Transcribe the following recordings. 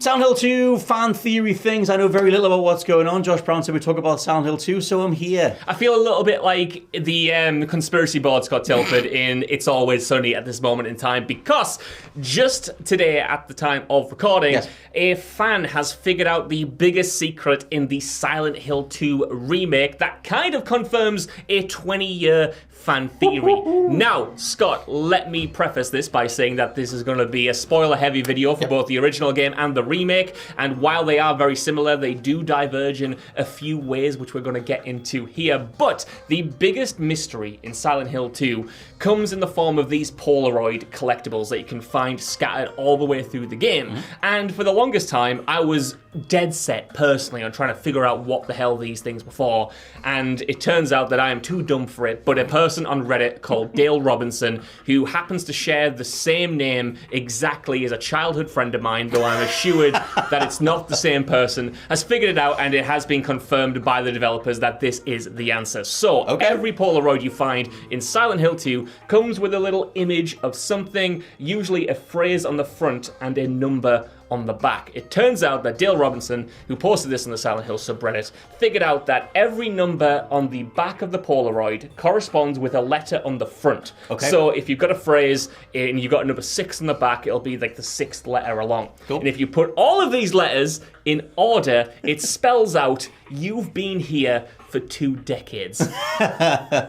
Silent Hill 2 fan theory things. I know very little about what's going on. Josh Brown said we talk about Silent Hill 2, so I'm here. I feel a little bit like the conspiracy boards got tilted in It's Always Sunny at this moment in time, because just today at the time of recording, a fan has figured out the biggest secret in the Silent Hill 2 remake that kind of confirms a 20-year fan theory. Now, Scott, let me preface this by saying that this is going to be a spoiler-heavy video for both the original game and the remake, and while they are very similar, they do diverge in a few ways, which we're going to get into here. But the biggest mystery in Silent Hill 2 comes in the form of these polaroid collectibles that you can find scattered all the way through the game. And for the longest time, I was dead set, personally, on trying to figure out what the hell these things were for. And it turns out that I am too dumb for it, but a person on Reddit called Dale Robinson, who happens to share the same name exactly as a childhood friend of mine, though I'm assured that it's not the same person, has figured it out, and it has been confirmed by the developers that this is the answer. So, every Polaroid you find in Silent Hill 2 comes with a little image of something, usually a phrase on the front and a number on the back. It turns out that Dale Robinson, who posted this on the Silent Hill subreddit, figured out that every number on the back of the Polaroid corresponds with a letter on the front. So if you've got a phrase and you've got a number 6 on the back, it'll be like the 6th letter along. And if you put all of these letters in order, it spells out, "You've been here for 2 decades."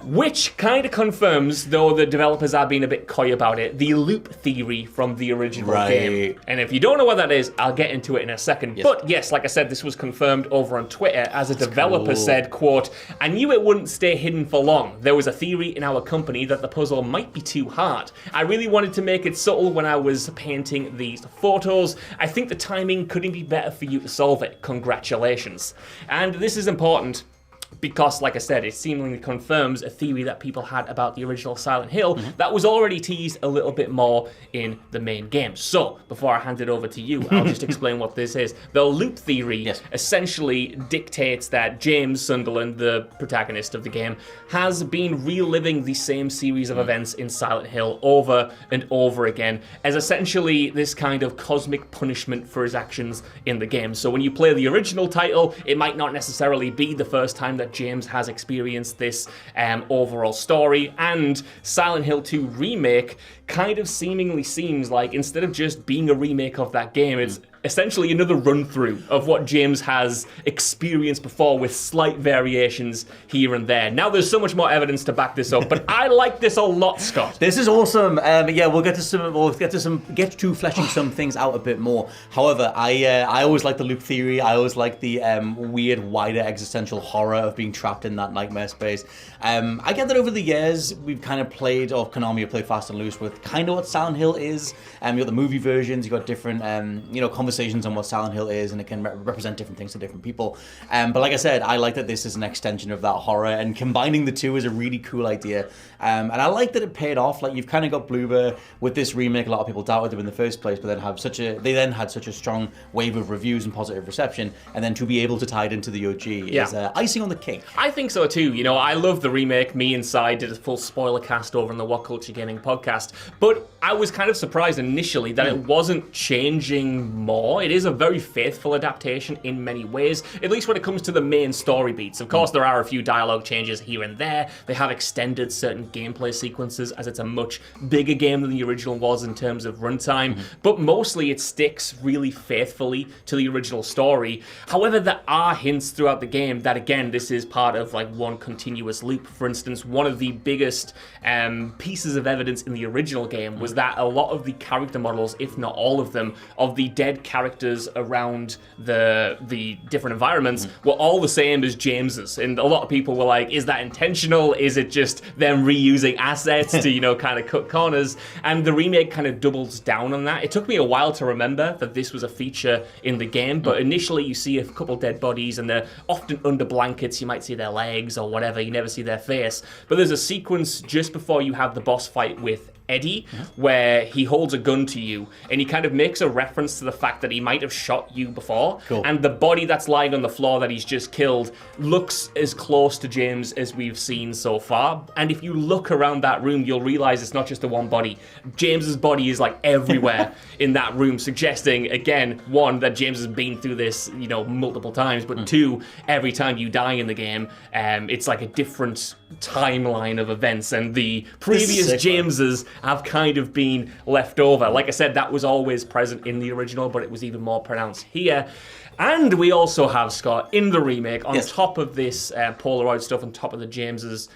Which kind of confirms, though the developers are being a bit coy about it, the loop theory from the original game. And if you don't know what that is, I'll get into it in a second. But yes, like I said, this was confirmed over on Twitter as a developer said, quote, "I knew it wouldn't stay hidden for long. There was a theory in our company that the puzzle might be too hard. I really wanted to make it subtle when I was painting these photos. I think the timing couldn't be better for you to solve it. Congratulations." And this is important because, like I said, it seemingly confirms a theory that people had about the original Silent Hill that was already teased a little bit more in the main game. So, before I hand it over to you, I'll just explain what this is. The loop theory essentially dictates that James Sunderland, the protagonist of the game, has been reliving the same series of events in Silent Hill over and over again as essentially this kind of cosmic punishment for his actions in the game. So when you play the original title, it might not necessarily be the first time that James has experienced this overall story, and Silent Hill 2 Remake kind of seemingly seems like, instead of just being a remake of that game, it's essentially another run-through of what James has experienced before with slight variations here and there. Now there's so much more evidence to back this up, but I like this a lot, Scott. This is awesome. We'll get to fleshing some things out a bit more. However, I always like the loop theory. I always like the weird, wider existential horror of being trapped in that nightmare space. I get that over the years we've kind of played, or Konami have played fast and loose with kind of what Silent Hill is. You've got the movie versions, you've got different conversations on what Silent Hill is, and it can represent different things to different people. But like I said, I like that this is an extension of that horror, and combining the two is a really cool idea. And I like that it paid off. Like, you've kind of got Bloober with this remake. A lot of people doubted them in the first place, but they then had such a strong wave of reviews and positive reception, and then to be able to tie it into the OG is icing on the cake. I think so too. You know, I love the remake. Me and Cy did a full spoiler cast over on the What Culture Gaming podcast, but I was kind of surprised initially that it wasn't changing more. It is a very faithful adaptation in many ways, at least when it comes to the main story beats. Of course, there are a few dialogue changes here and there. They have extended certain gameplay sequences, as it's a much bigger game than the original was in terms of runtime, but mostly it sticks really faithfully to the original story. However, there are hints throughout the game that, again, this is part of like one continuous loop. For instance, one of the biggest pieces of evidence in the original game was that a lot of the character models, if not all of them, of the dead characters around the different environments were all the same as James's. And a lot of people were like, is that intentional? Is it just them reusing assets to, kind of cut corners? And the remake kind of doubles down on that. It took me a while to remember that this was a feature in the game, but initially you see a couple dead bodies and they're often under blankets. You might see their legs or whatever. You never see their face. But there's a sequence just before you have the boss fight with Eddie, where he holds a gun to you, and he kind of makes a reference to the fact that he might have shot you before. Cool. And the body that's lying on the floor that he's just killed looks as close to James as we've seen so far. And if you look around that room, you'll realize it's not just the one body. James's body is like everywhere in that room, suggesting, again, one, that James has been through this, multiple times, but two, every time you die in the game, it's like a different timeline of events, and the previous Jameses have kind of been left over. Like I said, that was always present in the original, but it was even more pronounced here. And we also have, Scott, in the remake, on top of this Polaroid stuff, on top of the James's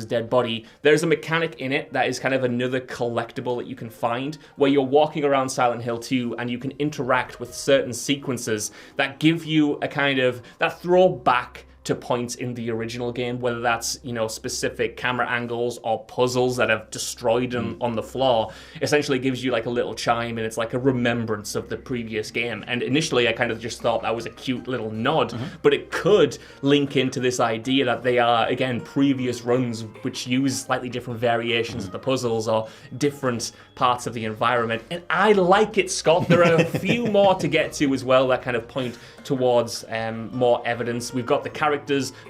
dead body, there's a mechanic in it that is kind of another collectible that you can find, where you're walking around Silent Hill 2 and you can interact with certain sequences that give you a kind of, that throw back to points in the original game, whether that's, specific camera angles or puzzles that have destroyed on the floor. Essentially gives you like a little chime, and it's like a remembrance of the previous game. And initially I kind of just thought that was a cute little nod, but it could link into this idea that they are, again, previous runs which use slightly different variations of the puzzles or different parts of the environment. And I like it, Scott. There are a few more to get to as well that kind of point towards more evidence. We've got the characters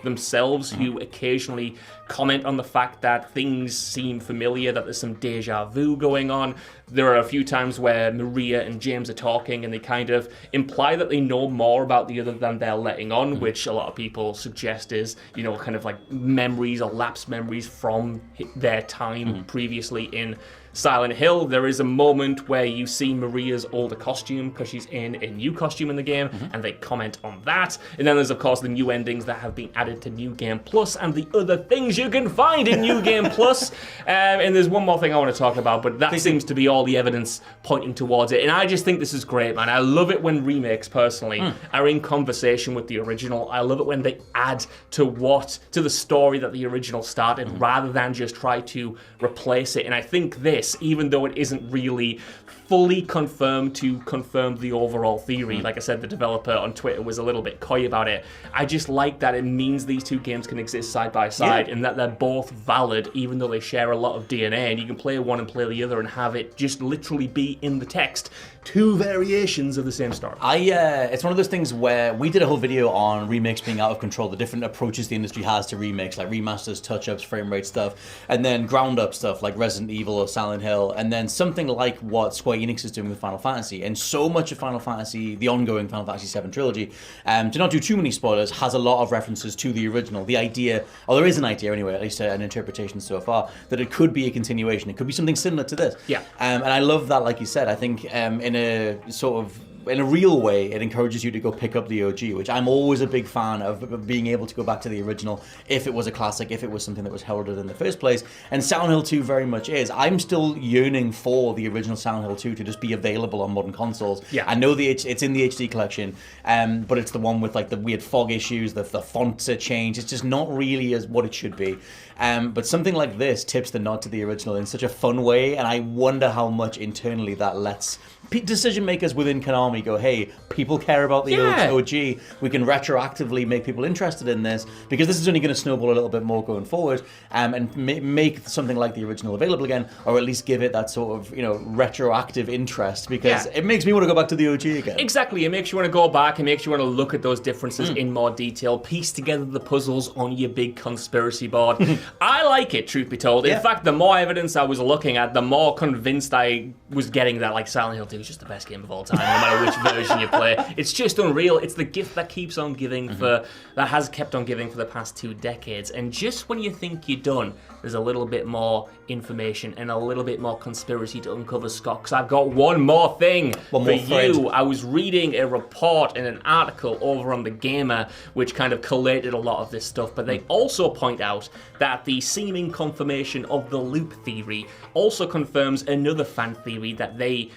themselves who occasionally comment on the fact that things seem familiar, that there's some deja vu going on. There are a few times where Maria and James are talking and they kind of imply that they know more about the other than they're letting on, which a lot of people suggest is, kind of like memories or lapsed memories from their time previously in Silent Hill. There is a moment where you see Maria's older costume because she's in a new costume in the game, and they comment on that. And then there's, of course, the new endings that have been added to New Game Plus and the other things you can find in New Game Plus. And there's one more thing I want to talk about, but that seems to be all the evidence pointing towards it. And I just think this is great, man. I love it when remakes, personally, are in conversation with the original. I love it when they add to the story that the original started, rather than just try to replace it. And I think this, even though it isn't really fully confirmed to confirm the overall theory, like I said, the developer on Twitter was a little bit coy about it. I just like that it means these two games can exist side by side, and that they're both valid, even though they share a lot of DNA, and you can play one and play the other and have it just literally be in the text. Two variations of the same story. It's one of those things where we did a whole video on remakes being out of control, the different approaches the industry has to remakes, like remasters, touch-ups, frame rate stuff, and then ground-up stuff like Resident Evil or Silent Hill, and then something like what Square Enix is doing with Final Fantasy. And so much of Final Fantasy, the ongoing Final Fantasy VII trilogy, to not do too many spoilers, has a lot of references to the original. The idea, or there is an idea anyway, at least an interpretation so far, that it could be a continuation. It could be something similar to this. Yeah. And I love that, like you said. I think in a real way, it encourages you to go pick up the OG, which I'm always a big fan of being able to go back to the original if it was a classic, if it was something that was heralded in the first place. And Silent Hill 2 very much is. I'm still yearning for the original Silent Hill 2 to just be available on modern consoles. Yeah. I know it's in the HD collection, but it's the one with like the weird fog issues, the fonts are changed. It's just not really as what it should be. But something like this tips the nod to the original in such a fun way, and I wonder how much internally that lets decision makers within Konami go, hey, people care about the OG. We can retroactively make people interested in this, because this is only going to snowball a little bit more going forward, and make something like the original available again, or at least give it that sort of retroactive interest, because it makes me want to go back to the OG again. Exactly, it makes you want to go back, it makes you want to look at those differences in more detail, piece together the puzzles on your big conspiracy board. I like it, truth be told. In fact, the more evidence I was looking at, the more convinced I was getting that like Silent Hill 2 is just the best game of all time, no matter which version you play. It's just unreal. It's the gift that keeps on giving that has kept on giving for the past 2 decades. And just when you think you're done, there's a little bit more information and a little bit more conspiracy to uncover, Scott, because I've got one more thing for you. I was reading a report in an article over on The Gamer, which kind of collated a lot of this stuff, but they also point out that the seeming confirmation of the loop theory also confirms another fan theory that they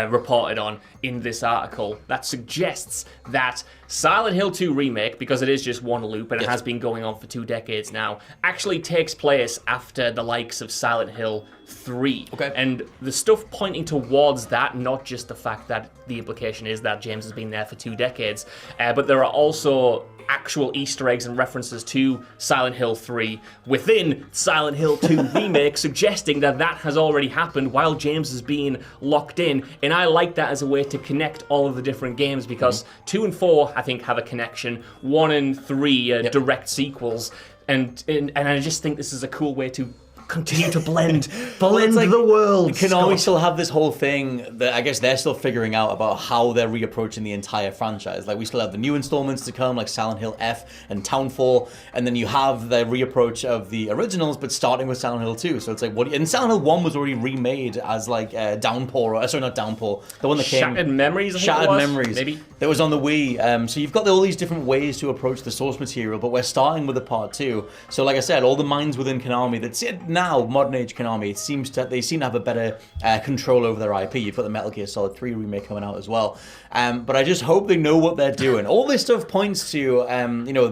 reported on in this article that suggests that Silent Hill 2 Remake, because it is just one loop and it has been going on for 2 decades now, actually takes place after the likes of Silent Hill 3. Okay. And the stuff pointing towards that, not just the fact that the implication is that James has been there for 2 decades, but there are also actual Easter eggs and references to Silent Hill 3 within Silent Hill 2 Remake, suggesting that that has already happened while James has been locked in. And I like that as a way to connect all of the different games, because 2 and 4, I think, have a connection. 1 and 3 are direct sequels. And I just think this is a cool way to continue to blend the world. Konami still have this whole thing that I guess they're still figuring out about how they're reapproaching the entire franchise. Like, we still have the new installments to come, like Silent Hill F and Townfall, and then you have the reapproach of the originals, but starting with Silent Hill 2. So it's like, and Silent Hill 1 was already remade as like Downpour, sorry, not Downpour, the one that came... Shattered Memories, I think Shattered it was, Memories. maybe? That was on the Wii. So you've got all these different ways to approach the source material, but we're starting with a part 2. So like I said, all the minds within Konami that sit now, modern age Konami, they seem to have a better control over their IP. You've got the Metal Gear Solid 3 remake coming out as well. But I just hope they know what they're doing. All this stuff points to,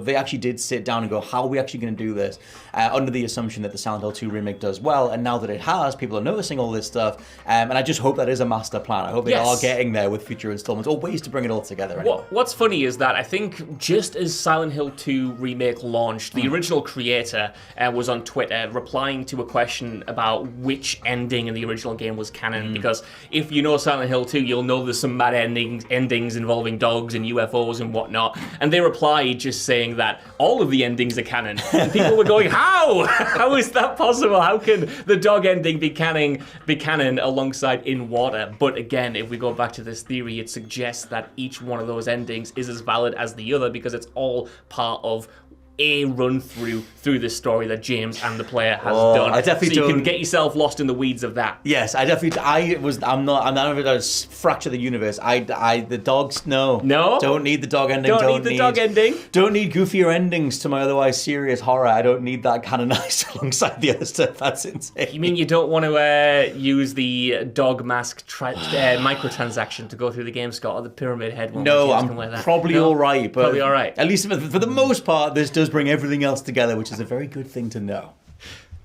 they actually did sit down and go, how are we actually going to do this? Under the assumption that the Silent Hill 2 remake does well, and now that it has, people are noticing all this stuff. And I just hope that is a master plan. I hope they are getting there with future installments, or ways to bring it all together. Anyway. What's funny is that I think just as Silent Hill 2 remake launched, the original creator was on Twitter replying to a question about which ending in the original game was canon, because if you know Silent Hill 2, you'll know there's some mad endings involving dogs and UFOs and whatnot, and they replied just saying that all of the endings are canon, and people were going, how is that possible? How can the dog ending be canon alongside In Water? But again, if we go back to this theory, it suggests that each one of those endings is as valid as the other, because it's all part of a run through this story that James and the player has done. I definitely so you can get yourself lost in the weeds of that. Yes, I'm not going to fracture the universe. The dogs, no. Don't need the dog ending. Don't need the dog ending. Don't need goofier endings to my otherwise serious horror. I don't need that canonized alongside the other stuff. That's insane. You mean you don't want to use the dog mask microtransaction to go through the game, Scott, or the pyramid head one? No, I'm probably all right. But probably all right. At least for the most part, this does bring everything else together, which is a very good thing to know.